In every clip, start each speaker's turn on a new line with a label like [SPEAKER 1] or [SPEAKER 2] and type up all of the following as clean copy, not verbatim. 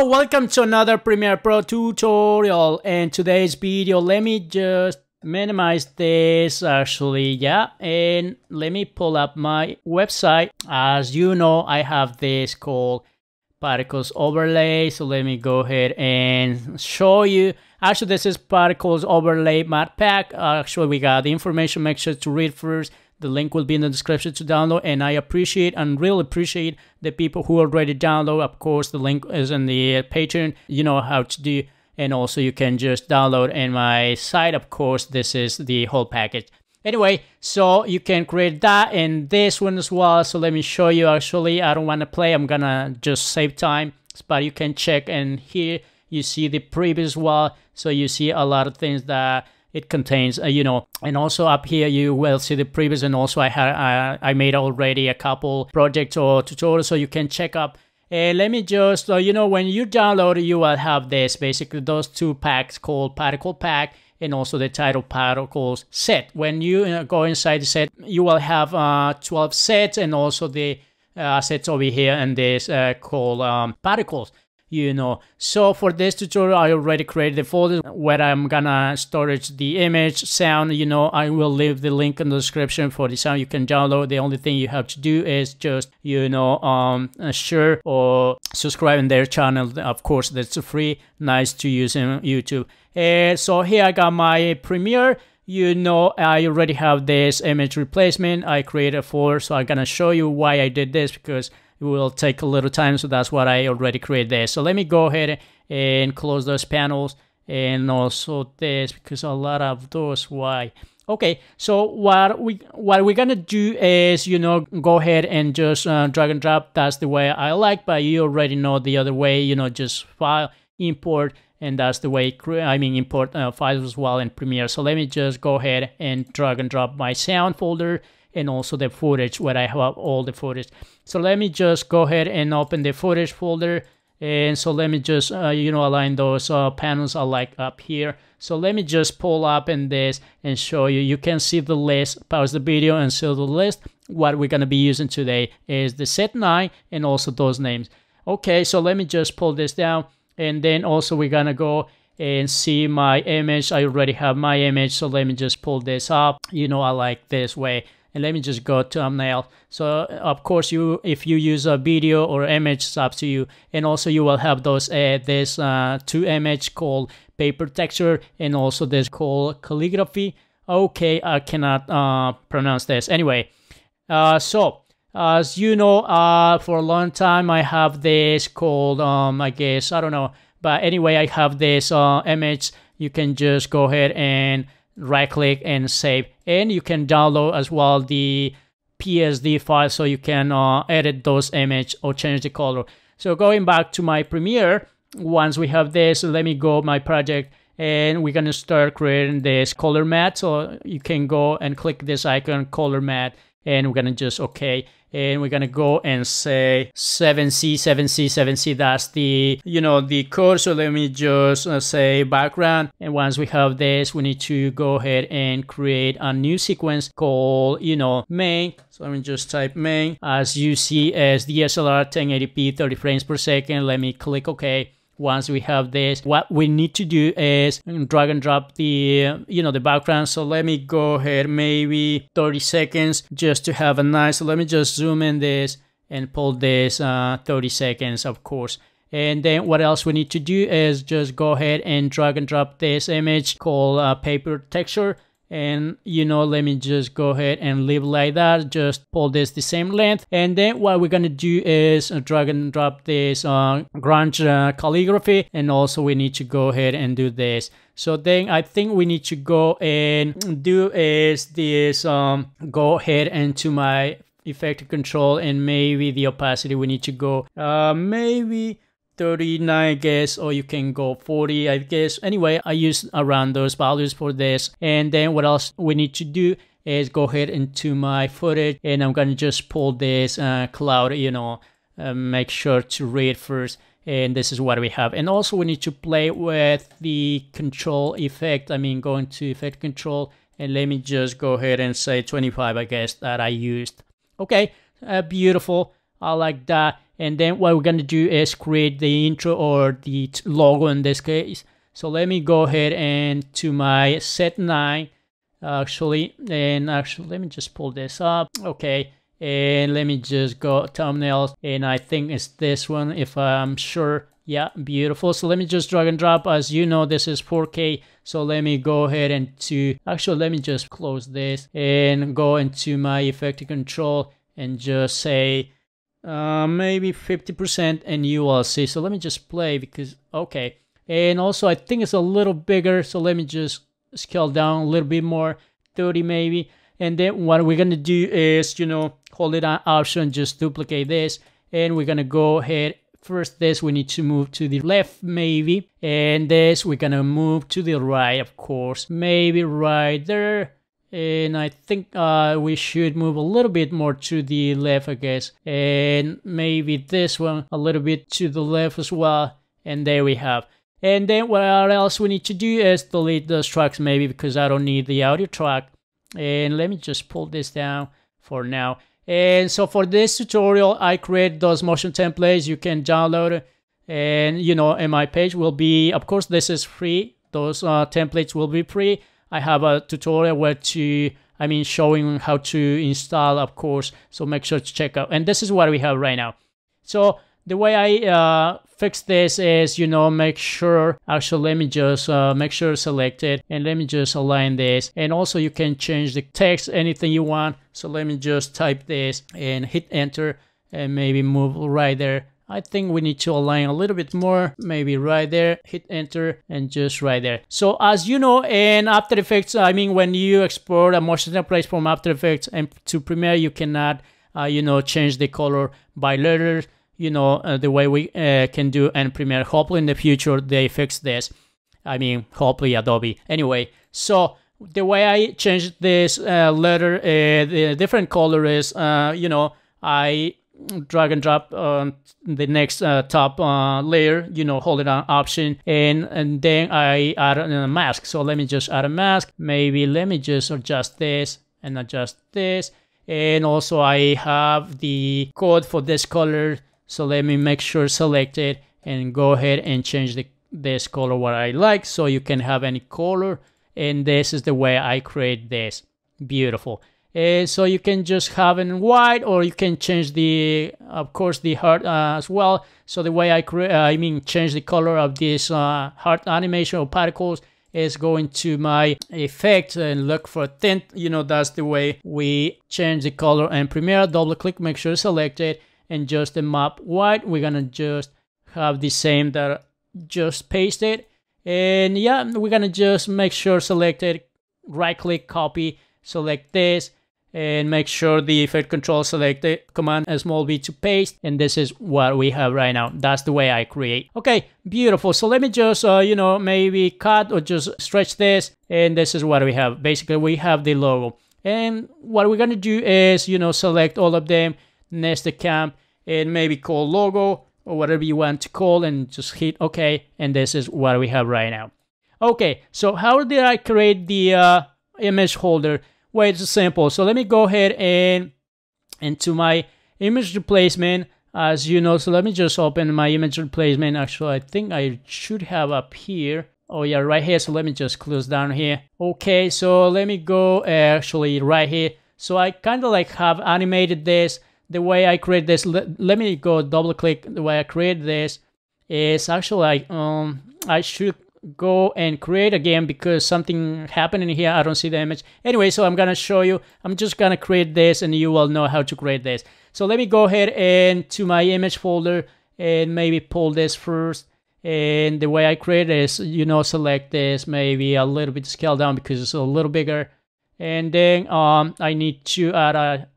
[SPEAKER 1] Hello, welcome to another Premiere Pro tutorial. In today's video, let me just minimize this actually, and let me pull up my website. As you know, I have this called Particles Overlay, so let me go ahead and show you. Actually, this is Particles Overlay Matte Pack. Actually, we got the information. Make sure to read first. The link will be in the description to download, and I appreciate and really appreciate the people who already download. Of course, the link is in the Patreon. You know how to do, and also you can just download in my site. Of course, this is the whole package. Anyway, so you can create that and this one as well. So let me show you. Actually, I don't want to play. I'm gonna just save time, but you can check, and here you see the preview as well. So you see a lot of things that it contains, and also up here you will see the previews, and also I made already a couple projects or tutorials, so you can check up. Let me just, when you download, you will have this, basically those two packs called Particle Pack and also the title Particles Set. When you go inside the set, you will have 12 sets, and also the sets over here, and this called Particles. So for this tutorial, I already created the folder where I'm gonna storage the image, sound. I will leave the link in the description for the sound you can download. The only thing you have to do is just share or subscribe in their channel. Of course, that's free, nice to use in YouTube. So here I got my Premiere. I already have this image replacement. I created a folder, so I'm gonna show you why I did this, because it will take a little time, so that's what I already created there. So let me go ahead and close those panels, and also this, because a lot of those, why? Okay, so what we're gonna do is, go ahead and just drag and drop. That's the way I like, but you already know the other way, just file, import, and that's the way import files as well in Premiere. So let me just go ahead and drag and drop my sound folder, and also the footage where I have all the footage. So let me just go ahead and open the footage folder, and so let me just align those panels I like up here. So let me just pull up in this and show you. You can see the list. Pause the video and see the list. What we're gonna be using today is the set 9 and also those names. Okay, so let me just pull this down, and then also we're gonna go and see my image. I already have my image, so let me just pull this up. I like this way. And let me just go to thumbnail. So of course, if you use a video or image, it's up to you. And also you will have those this two image called paper texture, and also this called calligraphy. Okay, I cannot pronounce this. Anyway, so as you know, for a long time I have this called I guess, I don't know, but anyway, I have this image. You can just go ahead and right click and save, and you can download as well the PSD file, so you can edit those image or change the color. So going back to my Premiere, once we have this, let me go my project, and we're gonna start creating this color matte. So you can go and click this icon, color matte, and we're gonna just okay, and we're gonna go and say 7C. That's the the code. So let me just say background, and once we have this, we need to go ahead and create a new sequence called main. So let me just type main. As you see, as DSLR 1080p 30 frames per second. Let me click OK. Once we have this, what we need to do is drag and drop the the background. So let me go ahead, maybe 30 seconds, just to have a nice. So let me just zoom in this and pull this 30 seconds, of course. And then what else we need to do is just go ahead and drag and drop this image called paper texture. And let me just go ahead and leave like that. Just pull this the same length, and then what we're gonna do is drag and drop this grunge calligraphy, and also we need to go ahead and do this. So then I think we need to go and do is this go ahead into my effect control, and maybe the opacity we need to go maybe 39, I guess, or you can go 40, I guess. Anyway, I use around those values for this. And then what else we need to do is go ahead into my footage, and I'm gonna just pull this cloud, make sure to read first. And this is what we have. And also we need to play with the control effect. Go into effect control, and let me just go ahead and say 25, I guess, that I used. Okay, beautiful. I like that. And then what we're gonna do is create the intro or the logo in this case. So let me go ahead and to my set 9 actually, and actually let me just pull this up. Okay, and let me just go thumbnails, and I think it's this one if I'm sure. Yeah, beautiful. So let me just drag and drop. As you know, this is 4K, so let me go ahead and actually let me just close this and go into my effect control and just say maybe 50%, and you will see. So let me just play because okay. And also I think it's a little bigger, so let me just scale down a little bit more, 30 maybe. And then what we're gonna do is, you know, hold it on option, just duplicate this, and we're gonna go ahead. First, this we need to move to the left maybe, and this we're gonna move to the right, of course, maybe right there. And I think we should move a little bit more to the left, I guess, and maybe this one a little bit to the left as well. And there we have. And then what else we need to do is delete those tracks maybe, because I don't need the audio track. And let me just pull this down for now. And so for this tutorial, I create those motion templates. You can download it, and you know, and my page will be, of course, this is free. Those templates will be free. I have a tutorial where showing how to install, of course. So make sure to check out. And this is what we have right now. So the way I fix this is, you know, make sure, actually let me just make sure selected, and let me just align this. And also you can change the text, anything you want. So let me just type this and hit enter, and maybe move right there. I think we need to align a little bit more, maybe right there, hit enter, and just right there. So as you know, in After Effects, when you export a motion template from After Effects and to Premiere, you cannot, you know, change the color by letters, you know, the way we can do in Premiere. Hopefully in the future they fix this. Hopefully Adobe. Anyway, so the way I changed this letter, the different color is, you know, I drag and drop on the next top layer, you know, hold it on option, and then I add a mask. So let me just add a mask. Maybe let me just adjust this and adjust this. And also I have the code for this color. So let me make sure selected and go ahead and change this color what I like, so you can have any color. And this is the way I create this. Beautiful. And so you can just have it in white, or you can change the, of course, the heart as well. So the way I change the color of this heart animation or particles is going to my effect and look for tint. You know, that's the way we change the color in Premiere. Double click, make sure selected, and just the map white. We're gonna just have the same that just paste it. And yeah, we're gonna just make sure selected, right click, copy, select this, and make sure the effect control selected, command small b to paste. And this is what we have right now. That's the way I create. Okay, beautiful. So let me just you know, maybe cut or just stretch this, and this is what we have. Basically we have the logo. And what we're gonna do is, you know, select all of them, nested camp, and maybe call logo or whatever you want to call, and just hit OK. And this is what we have right now. Okay, so how did I create the image holder? Well, it's simple. So let me go ahead and into my image replacement, as you know. So let me just open my image replacement. Actually, I think I should have up here. Oh yeah, right here. So let me just close down here. Okay, so let me go actually right here. So I kind of like have animated this. The way I create this, let me go double click. The way I create this is actually I should go and create again because something happened in here. I don't see the image. Anyway, so I'm gonna show you. I'm just gonna create this and you will know how to create this. So let me go ahead and to my image folder and maybe pull this first. And the way I create is, you know, select this, maybe a little bit scale down because it's a little bigger. And then I need to add a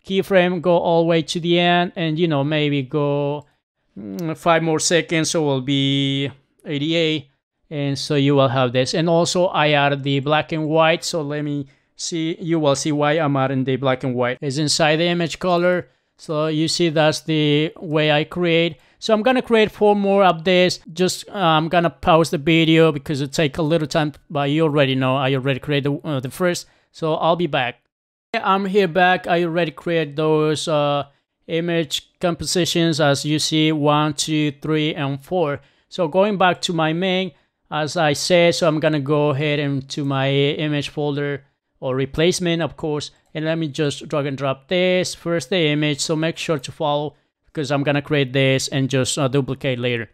[SPEAKER 1] keyframe, go all the way to the end, and you know, maybe go 5 more seconds, so it will be 88. And so you will have this. And also I added the black and white, so let me see, you will see why I'm adding the black and white. It's inside the image color, so you see that's the way I create. So I'm gonna create 4 more of this. Just I'm gonna pause the video because it take a little time, but you already know I already created the first, so I'll be back. I'm here back. I already created those image compositions, as you see, 1, 2, 3, and 4. So going back to my main, as I said, so I'm gonna go ahead into my image folder, or replacement, of course, and let me just drag and drop this first, the image. So make sure to follow, because I'm gonna create this and just duplicate later.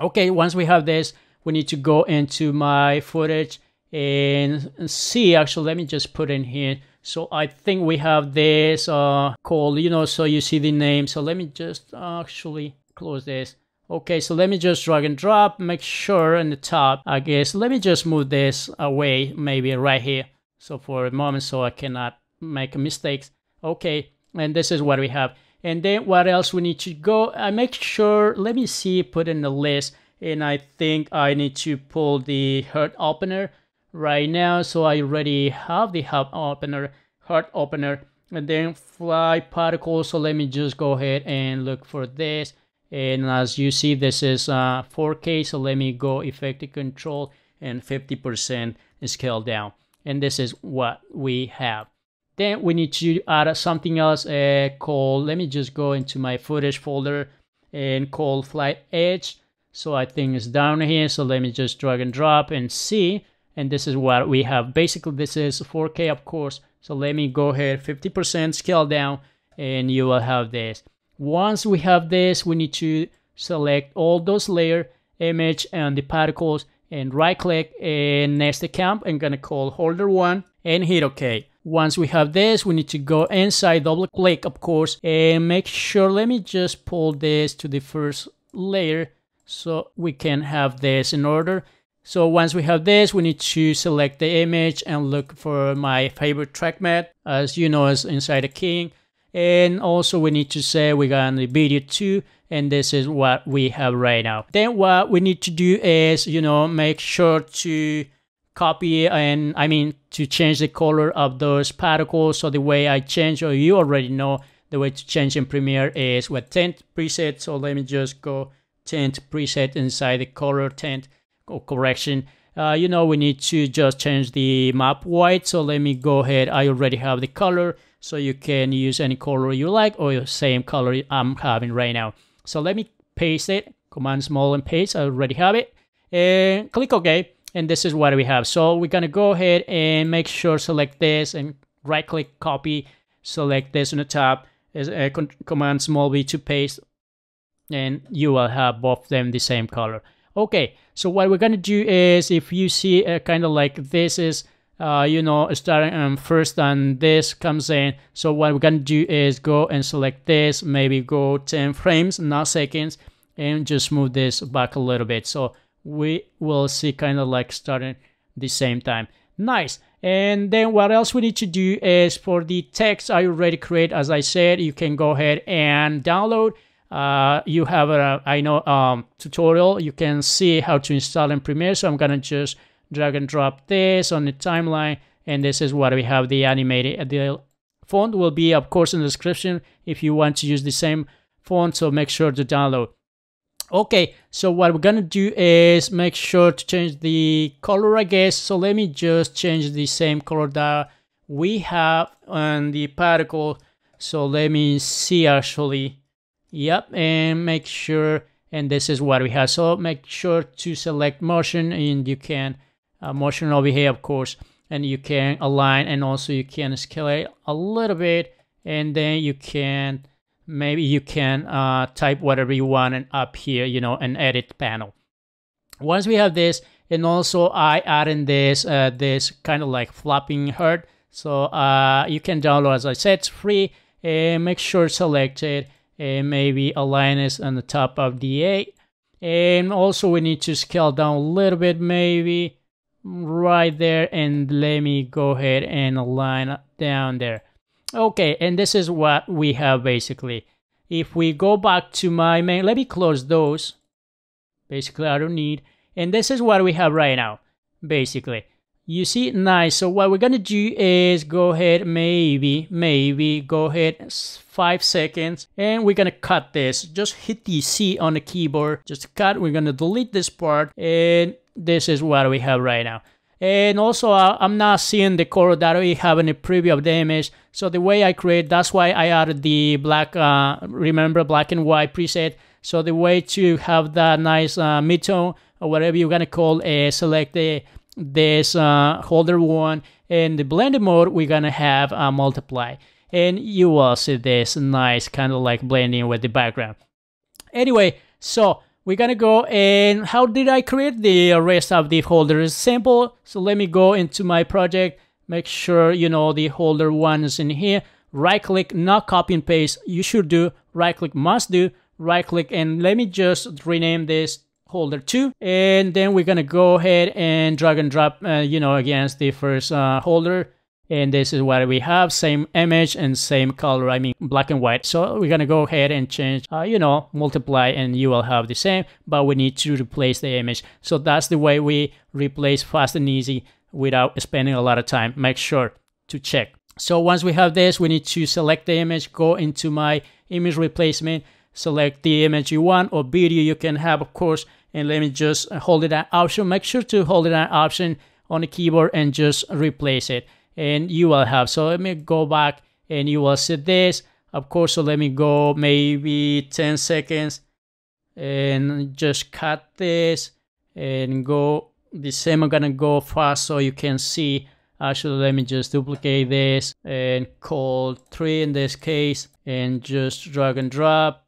[SPEAKER 1] Okay, once we have this, we need to go into my footage and see. Actually, let me just put in here. So I think we have this called, you know, so you see the name. So let me just actually close this. Okay, so let me just drag and drop, make sure in the top, I guess, let me just move this away, maybe right here. So for a moment, so I cannot make mistakes. Okay, and this is what we have. And then what else we need to go, I make sure, let me see, put in the list. And I think I need to pull the heart opener right now. So I already have the heart opener, and then fly particle. So let me just go ahead and look for this. And as you see, this is 4K. So let me go effective control and 50% scale down. And this is what we have. Then we need to add something else called, let me just go into my footage folder and call flight edge. So I think it's down here. So let me just drag and drop and see. And this is what we have. Basically, this is 4K, of course. So let me go ahead, 50% scale down, and you will have this. Once we have this, we need to select all those layer, image, and the particles, and right click and next the camp. I'm gonna call holder 1 and hit OK. Once we have this, we need to go inside, double click, of course, and make sure, let me just pull this to the first layer so we can have this in order. So once we have this, we need to select the image and look for my favorite track matte, as you know, is inside the king. And also we need to say we got the video too, and this is what we have right now. Then what we need to do is, you know, make sure to copy and to change the color of those particles. So the way I change, or you already know, the way to change in Premiere is with tint preset. So let me just go tint preset inside the color tint or correction. You know, we need to just change the map white. So let me go ahead. I already have the color, so you can use any color you like, or the same color I'm having right now. So let me paste it, Command small and paste. I already have it, and click OK. And this is what we have. So we're gonna go ahead and make sure select this and right click, copy, select this on the top, as Command small V to paste, and you will have both of them the same color. Okay, so what we're gonna do is, if you see kind of like this is you know, starting first and this comes in. So what we're gonna do is go and select this, maybe go 10 frames, not seconds, and just move this back a little bit. So we will see kind of like starting the same time. Nice. And then what else we need to do is, for the text I already create, as I said, you can go ahead and download. You have a tutorial. You can see how to install in Premiere. So I'm gonna just drag and drop this on the timeline, and this is what we have, the animated. The font will be, of course, in the description if you want to use the same font, so make sure to download. Okay, so what we're gonna do is make sure to change the color, I guess. So let me just change the same color that we have on the particle. So let me see, actually. Yep, and make sure, and this is what we have. So make sure to select motion, and you can motion over here, of course, and you can align, and also you can scale it a little bit, and then you can, maybe you can type whatever you want and up here, you know, an edit panel. Once we have this, and also I add in this this kind of like flopping heart. So you can download, as I said, it's free, and make sure select it, and maybe align this on the top of the 8. And also we need to scale down a little bit, maybe right there, and let me go ahead and align down there. Okay, and this is what we have basically. If we go back to my main, let me close those. Basically, I don't need. And this is what we have right now, basically. You see, nice. So what we're gonna do is go ahead, maybe go ahead 5 seconds, and we're gonna cut this. Just hit the C on the keyboard, just cut. We're gonna delete this part, and this is what we have right now. And also I'm not seeing the color that we have in the preview of the image. So the way I create, that's why I added the black, remember, black and white preset. So the way to have that nice midtone or whatever you're gonna call, select this holder 1, and the blended mode we're gonna have multiply, and you will see this nice kind of like blending with the background. Anyway, so we're gonna go, and how did I create the rest of the folder? It's simple. So let me go into my project, make sure you know the holder 1 is in here, right click, not copy and paste, you should do right click, must do right click, and let me just rename this holder 2, and then we're gonna go ahead and drag and drop you know, against the first holder, and this is what we have, same image and same color, I mean black and white. So we're gonna go ahead and change you know, multiply, and you will have the same, but we need to replace the image. So that's the way we replace fast and easy without spending a lot of time. Make sure to check. So once we have this, we need to select the image, go into my image replacement, select the image you want or video you can have, of course, and let me just hold it that option. Make sure to hold it that option on the keyboard and just replace it, and you will have. So let me go back and you will see this, of course. So let me go maybe 10 seconds and just cut this and go the same. I'm gonna go fast so you can see. Actually, let me just duplicate this and call 3 in this case, and just drag and drop.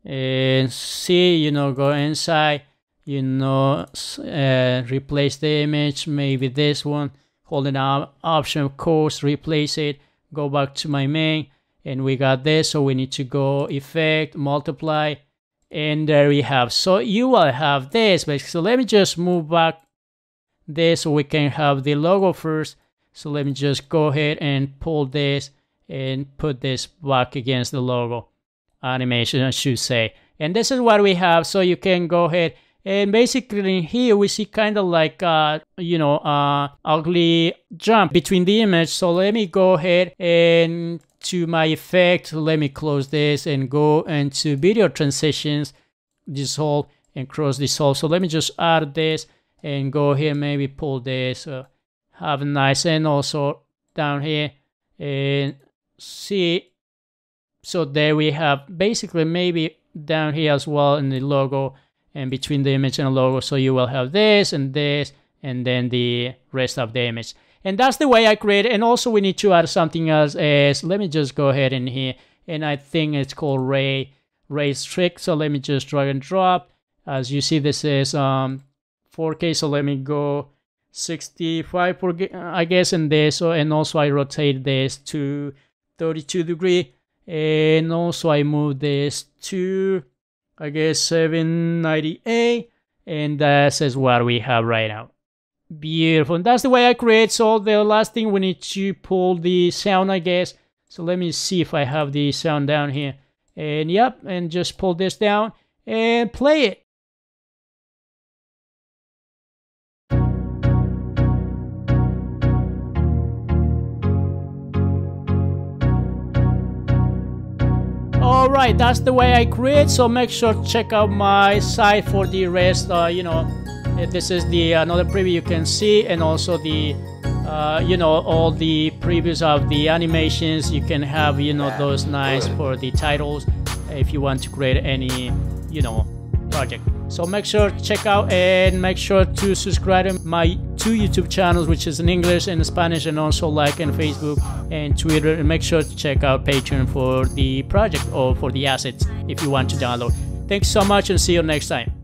[SPEAKER 1] And see, you know, go inside, you know, replace the image, maybe this one, hold it out, option of course, replace it, go back to my main, and we got this. So we need to go effect, multiply, and there we have. So you will have this basically. So let me just move back this so we can have the logo first. So let me just go ahead and pull this and put this back against the logo animation, I should say. And this is what we have. So you can go ahead and basically in here we see kind of like you know, ugly jump between the image. So let me go ahead and to my effect, let me close this and go into video transitions, dissolve and cross dissolve. So let me just add this and go here, maybe pull this, have a nice, and also down here and see. So there we have basically maybe down here as well in the logo and between the image and the logo. So you will have this and then the rest of the image. And that's the way I create it. And also we need to add something else as, let me just go ahead in here, and I think it's called ray trick. So let me just drag and drop. As you see, this is 4K. So let me go 65 I guess in this. So, and also I rotate this to 32 degree. And also I move this to, I guess, 798, and that is what we have right now. Beautiful. And that's the way I create. So the last thing, we need to pull the sound, I guess. So let me see if I have the sound down here. And yep, and just pull this down and play it. Alright, that's the way I create. So make sure to check out my site for the rest. You know, this is the another preview you can see, and also the you know, all the previews of the animations. You can have, you know, those nice for the titles if you want to create any, you know, project. So make sure to check out, and make sure to subscribe to my 2 YouTube channels, which is in English and Spanish, and also like on Facebook and Twitter. And make sure to check out Patreon for the project or for the assets if you want to download. Thanks so much, and see you next time.